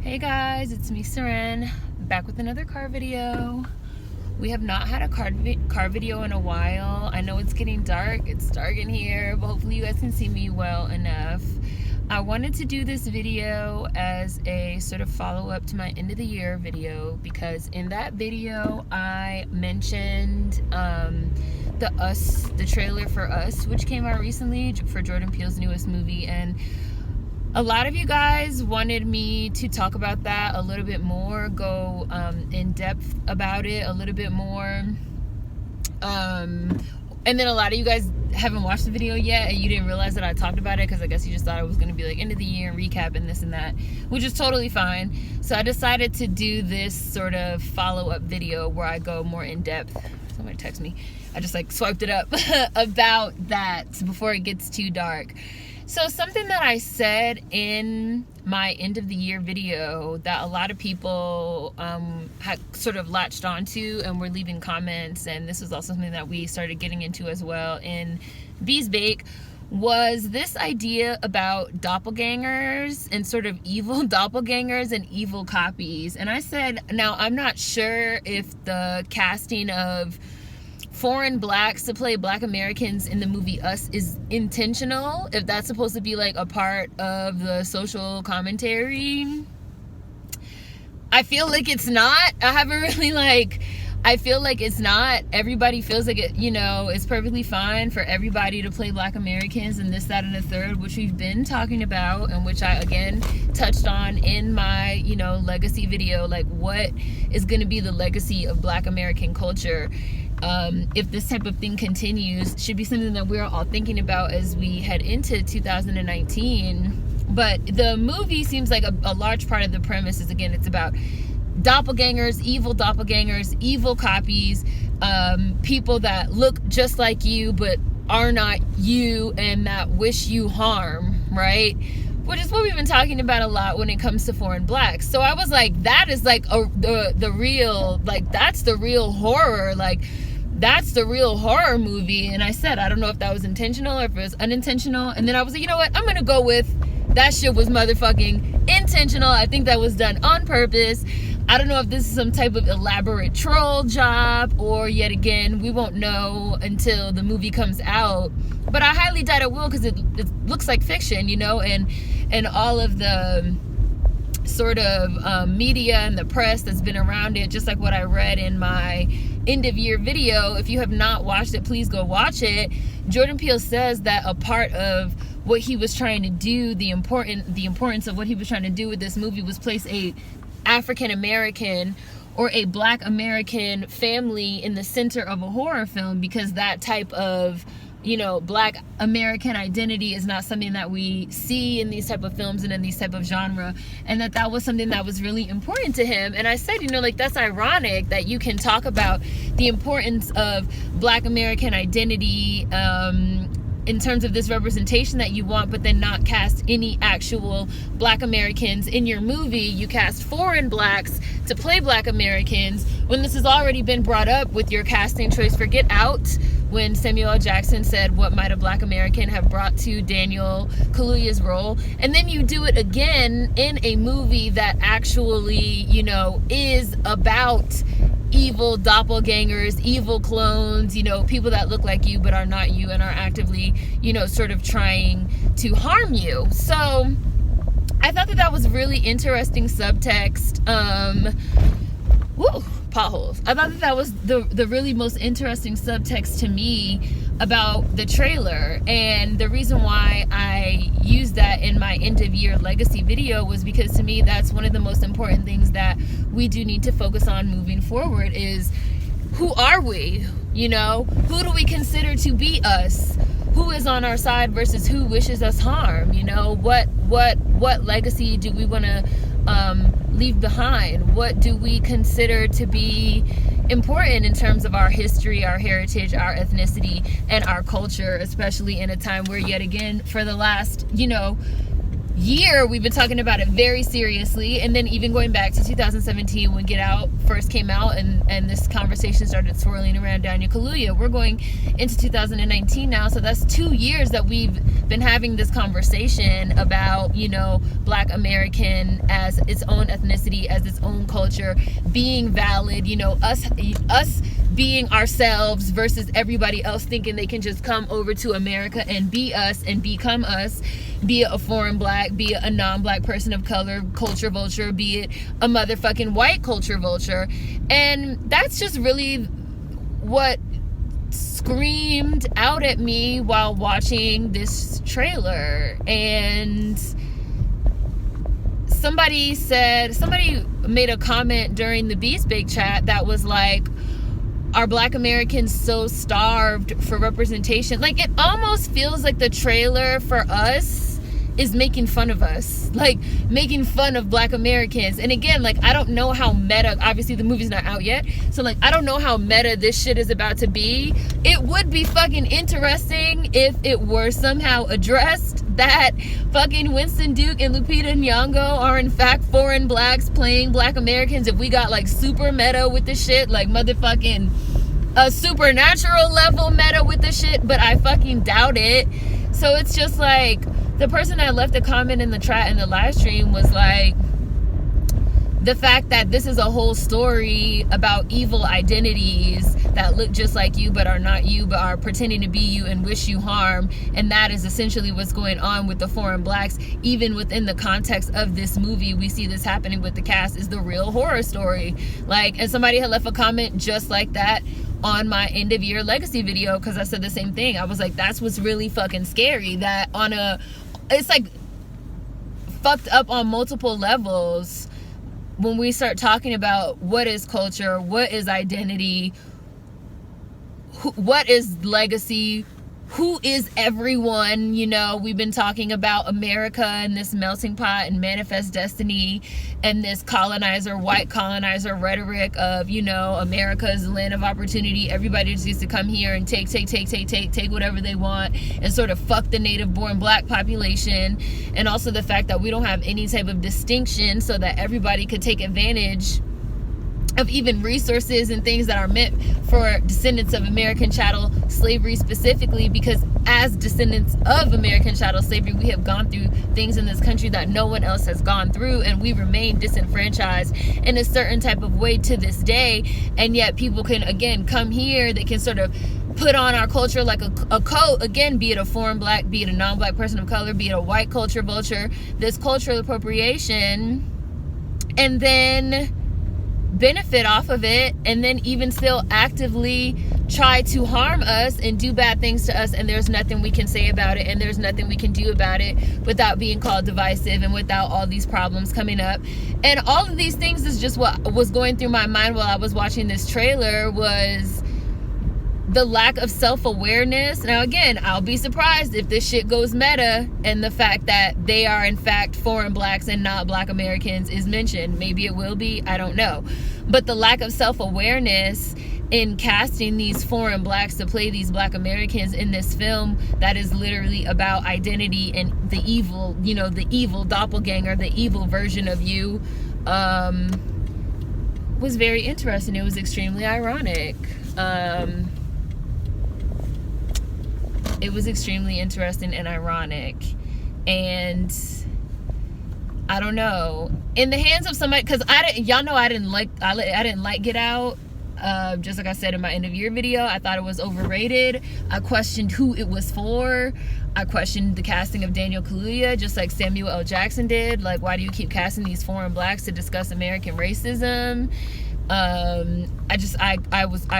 Hey guys, it's me, Seren, back with another car video. We have not had a car video in a while. I know it's getting dark. It's dark in here, but hopefully you guys can see me well enough. I wanted to do this video as a sort of follow-up to my end of the year video because in that video I mentioned the trailer for Us, which came out recently for Jordan Peele's newest movie, and a lot of you guys wanted me to talk about that a little bit more, go in depth about it a little bit more. And then a lot of you guys haven't watched the video yet and you didn't realize that I talked about it because I guess you just thought it was going to be like end of the year and recap and this and that, which is totally fine. So I decided to do this sort of follow-up video where I go more in depth. Somebody text me. I just like swiped it up about that before it gets too dark. So something that I said in my end of the year video that a lot of people had sort of latched onto and were leaving comments, and this was also something that we started getting into as well in Bees Bake, was this idea about doppelgangers and sort of evil doppelgangers and evil copies. And I said, now I'm not sure if the casting of foreign blacks to play black Americans in the movie Us is intentional, if that's supposed to be like a part of the social commentary. I feel like it's not. I haven't really I feel like it's not. Everybody feels like it, it's perfectly fine for everybody to play black Americans and this, that, and the third, which we've been talking about and which I again touched on in my, legacy video, like what is going to be the legacy of black American culture. If this type of thing continues, should be something that we're all thinking about as we head into 2019. But the movie seems like a large part of the premise is, again, it's about doppelgangers, evil copies, people that look just like you but are not you and that wish you harm, right? Which is what we've been talking about a lot when it comes to foreign blacks. So I was like, that is like the real, like that's the real horror, like that's the real horror movie. And I said, I don't know if that was intentional or if it was unintentional. And then I was like, you know what, I'm gonna go with that shit was motherfucking intentional. I think that was done on purpose. I don't know if this is some type of elaborate troll job, or yet again, we won't know until the movie comes out. But I highly doubt it will, because it looks like fiction, and all of the sort of media and the press that's been around it, just like what I read in my end of year video. If you have not watched it, please go watch it. Jordan Peele says that a part of what he was trying to do, the importance of what he was trying to do with this movie was place a African American or a black American family in the center of a horror film, because that type of black American identity is not something that we see in these type of films and in these type of genre, and that was something that was really important to him. And I said, that's ironic that you can talk about the importance of black American identity in terms of this representation that you want, but then not cast any actual black Americans in your movie. You cast foreign blacks to play black Americans when this has already been brought up with your casting choice for Get Out, when Samuel L. Jackson said, what might a black American have brought to Daniel Kaluuya's role? And then you do it again in a movie that actually, is about evil doppelgangers, evil clones, people that look like you but are not you and are actively, sort of trying to harm you. So I thought that was really interesting subtext. Potholes. I thought that was the really most interesting subtext to me about the trailer. And the reason why I used that in my end of year legacy video was because to me that's one of the most important things that we do need to focus on moving forward is, who are we? Who do we consider to be us? Who is on our side versus who wishes us harm? What legacy do we want to leave behind? What do we consider to be important in terms of our history, our heritage, our ethnicity, and our culture, especially in a time where, yet again, for the last, year we've been talking about it very seriously, and then even going back to 2017 when Get Out first came out, and this conversation started swirling around Daniel Kaluuya. We're going into 2019 now, so that's 2 years that we've been having this conversation about, you know, Black American as its own ethnicity, as its own culture, being valid, you know, us being ourselves versus everybody else thinking they can just come over to America and be us and become us, be it a foreign Black, be it a non-Black person of color, culture vulture, be it a motherfucking white culture vulture. And that's just really what screamed out at me while watching this trailer. And somebody made a comment during the Beast Bake chat that was like, are Black Americans so starved for representation? Like, it almost feels like the trailer for us is making fun of us, like making fun of Black Americans. And again, like, I don't know how meta, obviously the movie's not out yet, so like, I don't know how meta this shit is about to be. It would be fucking interesting if it were somehow addressed that fucking Winston Duke and Lupita Nyong'o are in fact foreign Blacks playing Black Americans. If we got like super meta with the shit, like motherfucking a supernatural level meta with the shit, but I fucking doubt it. So it's just like, the person that left a comment in the chat in the live stream was like, the fact that this is a whole story about evil identities that look just like you but are not you, but are pretending to be you and wish you harm, and that is essentially what's going on with the foreign Blacks. Even within the context of this movie, we see this happening with the cast, is the real horror story. Like, and somebody had left a comment just like that on my end of year legacy video, because I said the same thing. I was like, that's what's really fucking scary, that it's like fucked up on multiple levels when we start talking about what is culture, what is identity, what is legacy, who is everyone. You know, we've been talking about America and this melting pot and manifest destiny and this white colonizer rhetoric of, you know, America's the land of opportunity. Everybody just used to come here and take whatever they want and sort of fuck the native born Black population. And also the fact that we don't have any type of distinction so that everybody could take advantage of even resources and things that are meant for descendants of American chattel slavery specifically, because as descendants of American chattel slavery, we have gone through things in this country that no one else has gone through, and we remain disenfranchised in a certain type of way to this day. And yet people can, again, come here, they can sort of put on our culture like a coat, again, be it a foreign Black, be it a non-Black person of color, be it a white culture vulture, this cultural appropriation, and then benefit off of it, and then even still actively try to harm us and do bad things to us, and there's nothing we can say about it, and there's nothing we can do about it without being called divisive and without all these problems coming up. And all of these things is just what was going through my mind while I was watching this trailer, was the lack of self-awareness. Now again, I'll be surprised if this shit goes meta and the fact that they are in fact foreign Blacks and not Black Americans is mentioned. Maybe it will be, I don't know. But the lack of self-awareness in casting these foreign Blacks to play these Black Americans in this film that is literally about identity and the evil, you know, the evil doppelganger, the evil version of you, was very interesting. It was extremely ironic. It was extremely interesting and ironic, and I don't know, in the hands of somebody, because y'all know I didn't like Get Out. Just like I said in my end of year video, I thought it was overrated. I questioned who it was for. I questioned the casting of Daniel Kaluuya, just like Samuel L. Jackson did. Like, why do you keep casting these foreign Blacks to discuss American racism? I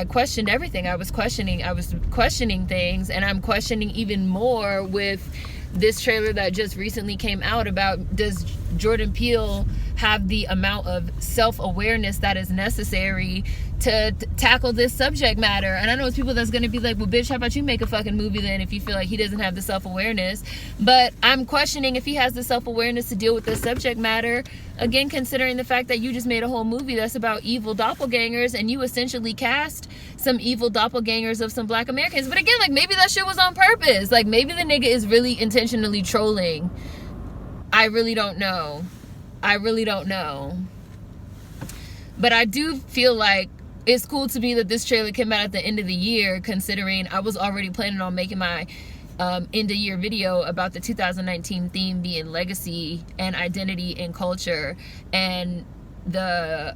questioned everything. I was questioning things, and I'm questioning even more with this trailer that just recently came out about, does Jordan Peele have the amount of self-awareness that is necessary to tackle this subject matter? And I know it's people that's going to be like, well, bitch, how about you make a fucking movie then if you feel like he doesn't have the self-awareness? But I'm questioning if he has the self-awareness to deal with this subject matter, again, considering the fact that you just made a whole movie that's about evil doppelgangers, and you essentially cast some evil doppelgangers of some Black Americans. But again, like, maybe that shit was on purpose. Like, maybe the nigga is really intentionally trolling. I really don't know. But I do feel like it's cool to me that this trailer came out at the end of the year, considering I was already planning on making my end of year video about the 2019 theme being legacy and identity and culture, and the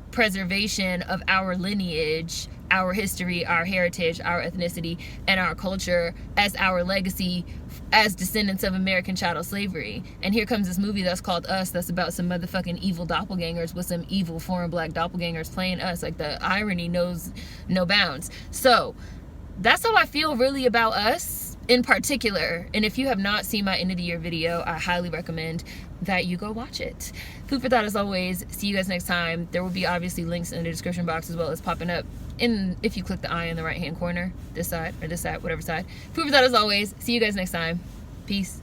preservation of our lineage, our history, our heritage, our ethnicity, and our culture as our legacy as descendants of American chattel slavery. And here comes this movie that's called Us, that's about some motherfucking evil doppelgangers with some evil foreign black doppelgangers playing us. Like, the irony knows no bounds. So that's how I feel really about Us in particular. And if you have not seen my end of the year video, I highly recommend that you go watch it. Food for thought as always. See you guys next time. There will be obviously links in the description box as well as popping up if you click the eye in the right hand corner, this side or this side, whatever side. Food for thought as always. See you guys next time. Peace.